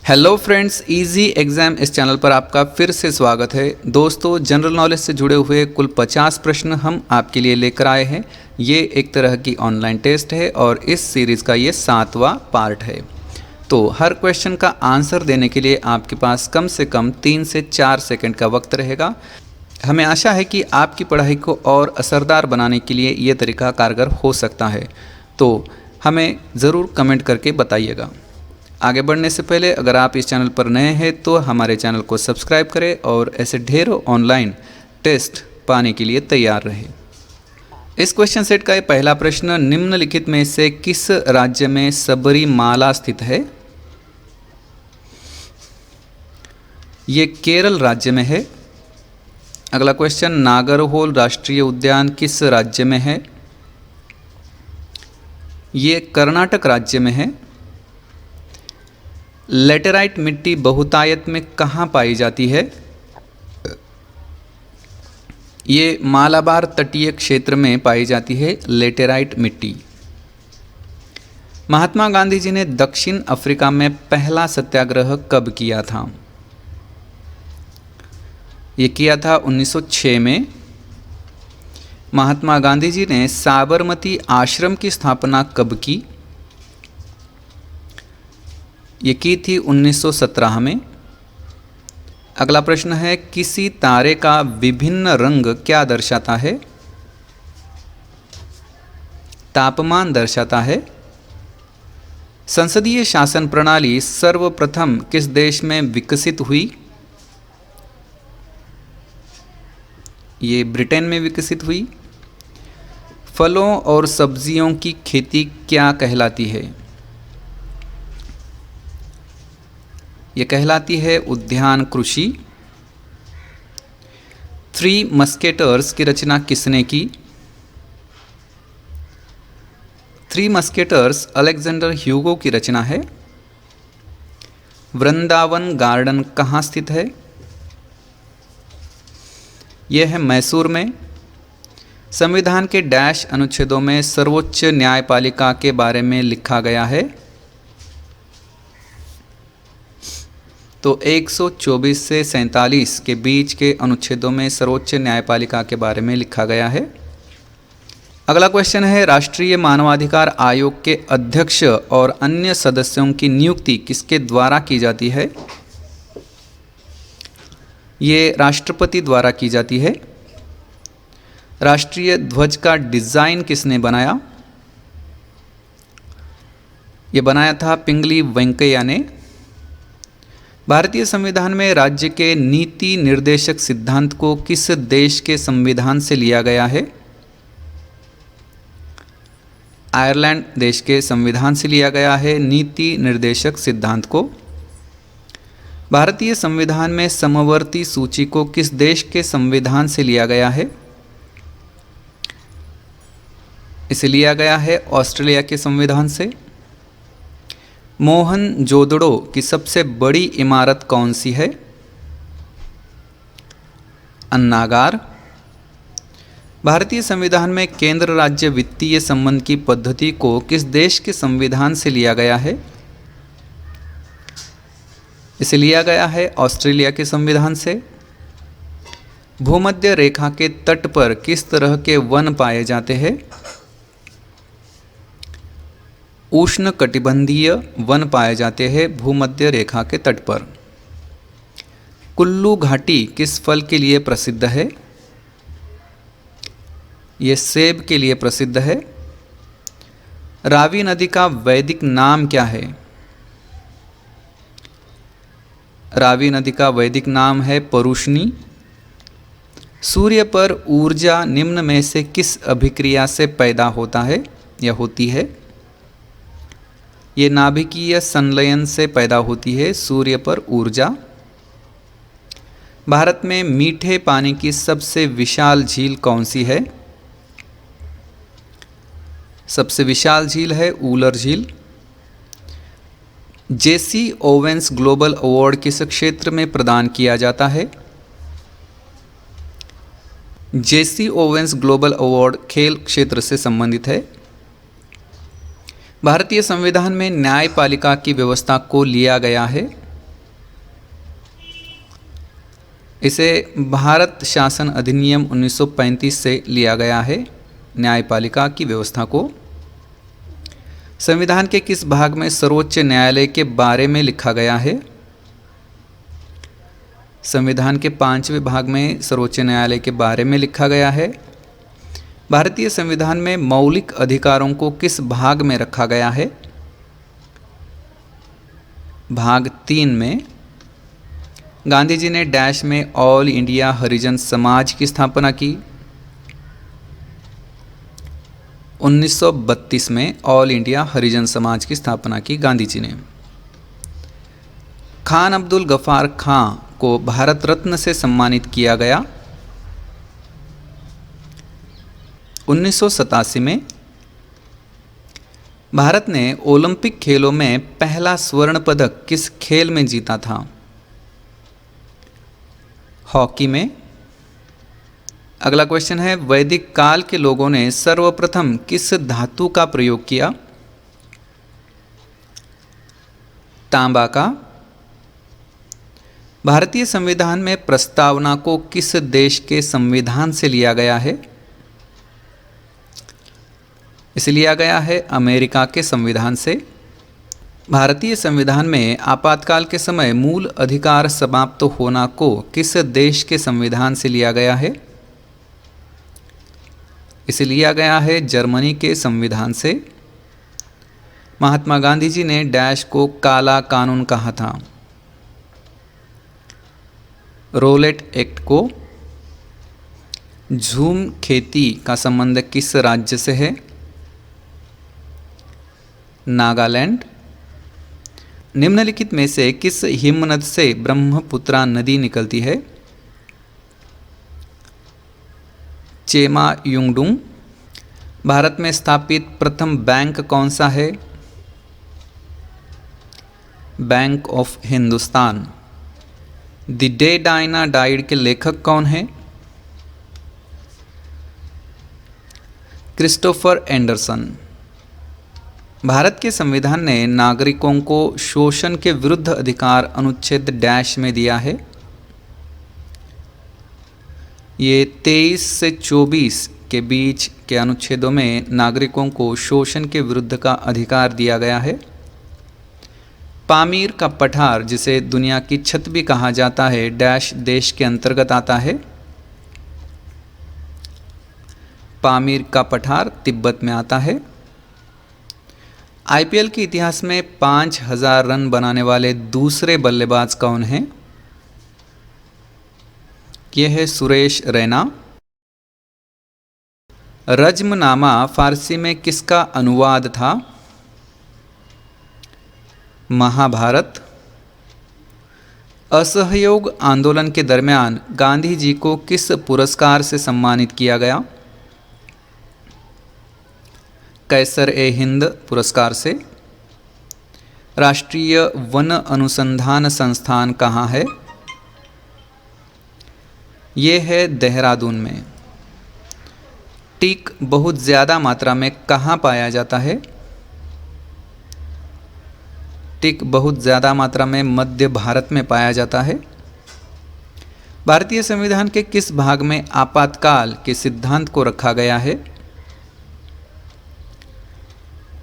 Hello friends, easy exam इस channel पर आपका फिर से स्वागत है। दोस्तों, जनरल नॉलेज से जुड़े हुए कुल 50 प्रश्न हम आपके लिए लेकर आए हैं। ये एक तरह की ऑनलाइन टेस्ट है और इस सीरीज़ का ये 7वां पार्ट है। तो हर क्वेश्चन का आंसर देने के लिए आपके पास कम से कम 3 से 4 सेकंड का वक्त रहेगा। हमें आशा है कि आपकी पढ़ाई को और असरदार बनाने के लिए ये तरीका कारगर हो सकता है। तो हमें ज़रूर कमेंट करके बताइएगा। आगे बढ़ने से पहले अगर आप इस चैनल पर नए हैं तो हमारे चैनल को सब्सक्राइब करें और ऐसे ढेरों ऑनलाइन टेस्ट पाने के लिए तैयार रहें। इस क्वेश्चन सेट का ये पहला प्रश्न, निम्नलिखित में से किस राज्य में सबरीमाला स्थित है? ये केरल राज्य में है। अगला क्वेश्चन, नागरहोल राष्ट्रीय उद्यान किस राज्य में है? ये कर्नाटक राज्य में है। लेटेराइट मिट्टी बहुतायत में कहाँ पाई जाती है? ये मालाबार तटीय क्षेत्र में पाई जाती है लेटेराइट मिट्टी। महात्मा गांधी जी ने दक्षिण अफ्रीका में पहला सत्याग्रह कब किया था? ये किया था 1906 में। महात्मा गांधी जी ने साबरमती आश्रम की स्थापना कब की? ये की थी 1917 में। अगला प्रश्न है, किसी तारे का विभिन्न रंग क्या दर्शाता है? तापमान दर्शाता है। संसदीय शासन प्रणाली सर्वप्रथम किस देश में विकसित हुई? ये ब्रिटेन में विकसित हुई। फलों और सब्जियों की खेती क्या कहलाती है? ये कहलाती है उद्यान कृषि। थ्री मस्केटर्स की रचना किसने की? थ्री मस्केटर्स अलेक्जेंडर ह्यूगो की रचना है। वृंदावन गार्डन कहाँ स्थित है? यह है मैसूर में। संविधान के डैश अनुच्छेदों में सर्वोच्च न्यायपालिका के बारे में लिखा गया है? तो 124 से 47 के बीच के अनुच्छेदों में सर्वोच्च न्यायपालिका के बारे में लिखा गया है। अगला क्वेश्चन है, राष्ट्रीय मानवाधिकार आयोग के अध्यक्ष और अन्य सदस्यों की नियुक्ति किसके द्वारा की जाती है? ये राष्ट्रपति द्वारा की जाती है। राष्ट्रीय ध्वज का डिज़ाइन किसने बनाया? ये बनाया था पिंगली वेंकैया ने। भारतीय संविधान में राज्य के नीति निर्देशक सिद्धांत को किस देश के संविधान से लिया गया है? आयरलैंड देश के संविधान से लिया गया है नीति निर्देशक सिद्धांत को। भारतीय संविधान में समवर्ती सूची को किस देश के संविधान से लिया गया है? इसे लिया गया है ऑस्ट्रेलिया के संविधान से। मोहनजोदड़ो की सबसे बड़ी इमारत कौन सी है? अन्नागार। भारतीय संविधान में केंद्र राज्य वित्तीय संबंध की पद्धति को किस देश के संविधान से लिया गया है? इसे लिया गया है ऑस्ट्रेलिया के संविधान से। भूमध्य रेखा के तट पर किस तरह के वन पाए जाते हैं? उष्णकटिबंधीय वन पाए जाते हैं भूमध्य रेखा के तट पर। कुल्लू घाटी किस फल के लिए प्रसिद्ध है? ये सेब के लिए प्रसिद्ध है। रावी नदी का वैदिक नाम क्या है? रावी नदी का वैदिक नाम है परुष्णी। सूर्य पर ऊर्जा निम्न में से किस अभिक्रिया से पैदा होता है या होती है? ये नाभिकीय संलयन से पैदा होती है सूर्य पर ऊर्जा। भारत में मीठे पानी की सबसे विशाल झील कौन सी है? सबसे विशाल झील है ऊलर झील। जेसी ओवेंस ग्लोबल अवार्ड किस क्षेत्र में प्रदान किया जाता है? जेसी ओवेंस ग्लोबल अवार्ड खेल क्षेत्र से संबंधित है। भारतीय संविधान में न्यायपालिका की व्यवस्था को लिया गया है इसे भारत शासन अधिनियम 1935 से लिया गया है, न्यायपालिका की व्यवस्था को। संविधान के किस भाग में सर्वोच्च न्यायालय के बारे में लिखा गया है? संविधान के 5वें भाग में सर्वोच्च न्यायालय के बारे में लिखा गया है। भारतीय संविधान में मौलिक अधिकारों को किस भाग में रखा गया है? भाग 3 में। गांधी जी ने डैश में ऑल इंडिया हरिजन समाज की स्थापना की। 1932 में ऑल इंडिया हरिजन समाज की स्थापना की गांधी जी ने। खान अब्दुल गफ्फार खां को भारत रत्न से सम्मानित किया गया। 1987 में। भारत ने ओलंपिक खेलों में पहला स्वर्ण पदक किस खेल में जीता था? हॉकी में। अगला क्वेश्चन है, वैदिक काल के लोगों ने सर्वप्रथम किस धातु का प्रयोग किया? तांबा का। भारतीय संविधान में प्रस्तावना को किस देश के संविधान से लिया गया है? इसे लिया गया है अमेरिका के संविधान से। भारतीय संविधान में आपातकाल के समय मूल अधिकार समाप्त होना को किस देश के संविधान से लिया गया है? इसे लिया गया है जर्मनी के संविधान से। महात्मा गांधी जी ने डैश को काला कानून कहा था? रोलेट एक्ट को। झूम खेती का संबंध किस राज्य से है? नागालैंड। निम्नलिखित में से किस हिमनद से ब्रह्मपुत्रा नदी निकलती है? चेमा युंगडुंग। भारत में स्थापित प्रथम बैंक कौन सा है? Bank of Hindustan. The day Diana died के लेखक कौन हैं? Christopher Anderson. भारत के संविधान ने नागरिकों को शोषण के विरुद्ध अधिकार अनुच्छेद डैश में दिया है। ये 23 से 24 के बीच के अनुच्छेदों में नागरिकों को शोषण के विरुद्ध का अधिकार दिया गया है। पामीर का पठार, जिसे दुनिया की छत भी कहा जाता है, डैश देश के अंतर्गत आता है? पामीर का पठार तिब्बत में आता है। आईपीएल के इतिहास में 5000 रन बनाने वाले दूसरे बल्लेबाज कौन हैं? यह है सुरेश रैना। रज्मनामा फारसी में किसका अनुवाद था? महाभारत। असहयोग आंदोलन के दरमियान गांधी जी को किस पुरस्कार से सम्मानित किया गया? कैसर ए हिंद पुरस्कार से। राष्ट्रीय वन अनुसंधान संस्थान कहाँ है? ये है देहरादून में। टीक बहुत ज़्यादा मात्रा में कहाँ पाया जाता है? टीक बहुत ज़्यादा मात्रा में मध्य भारत में पाया जाता है। भारतीय संविधान के किस भाग में आपातकाल के सिद्धांत को रखा गया है?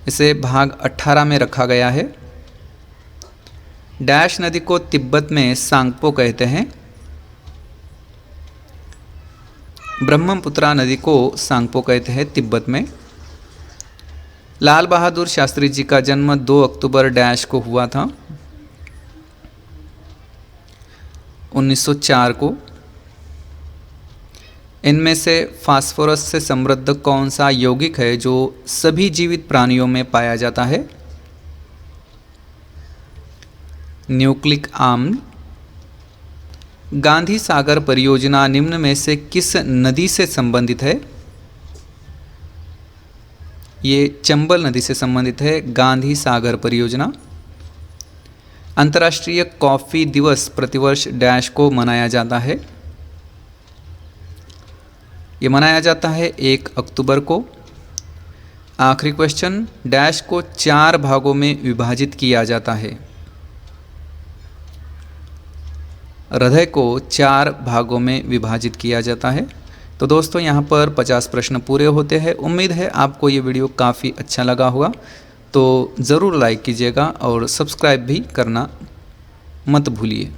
इसे भाग 18 में रखा गया है। डैश नदी को तिब्बत में सांगपो कहते हैं? ब्रह्मपुत्रा नदी को सांगपो कहते हैं तिब्बत में। लाल बहादुर शास्त्री जी का जन्म 2 अक्टूबर डैश को हुआ था? 1904 को। इनमें से फास्फोरस से समृद्ध कौन सा यौगिक है जो सभी जीवित प्राणियों में पाया जाता है? न्यूक्लिक आम्ल। गांधी सागर परियोजना निम्न में से किस नदी से संबंधित है? ये चंबल नदी से संबंधित है गांधी सागर परियोजना। अंतर्राष्ट्रीय कॉफ़ी दिवस प्रतिवर्ष डैश को मनाया जाता है? ये मनाया जाता है 1 अक्टूबर को। आखिरी क्वेश्चन, डैश को 4 भागों में विभाजित किया जाता है? हृदय को 4 भागों में विभाजित किया जाता है। तो दोस्तों यहाँ पर 50 प्रश्न पूरे होते हैं। उम्मीद है आपको ये वीडियो काफ़ी अच्छा लगा होगा, तो ज़रूर लाइक कीजिएगा और सब्सक्राइब भी करना मत भूलिए।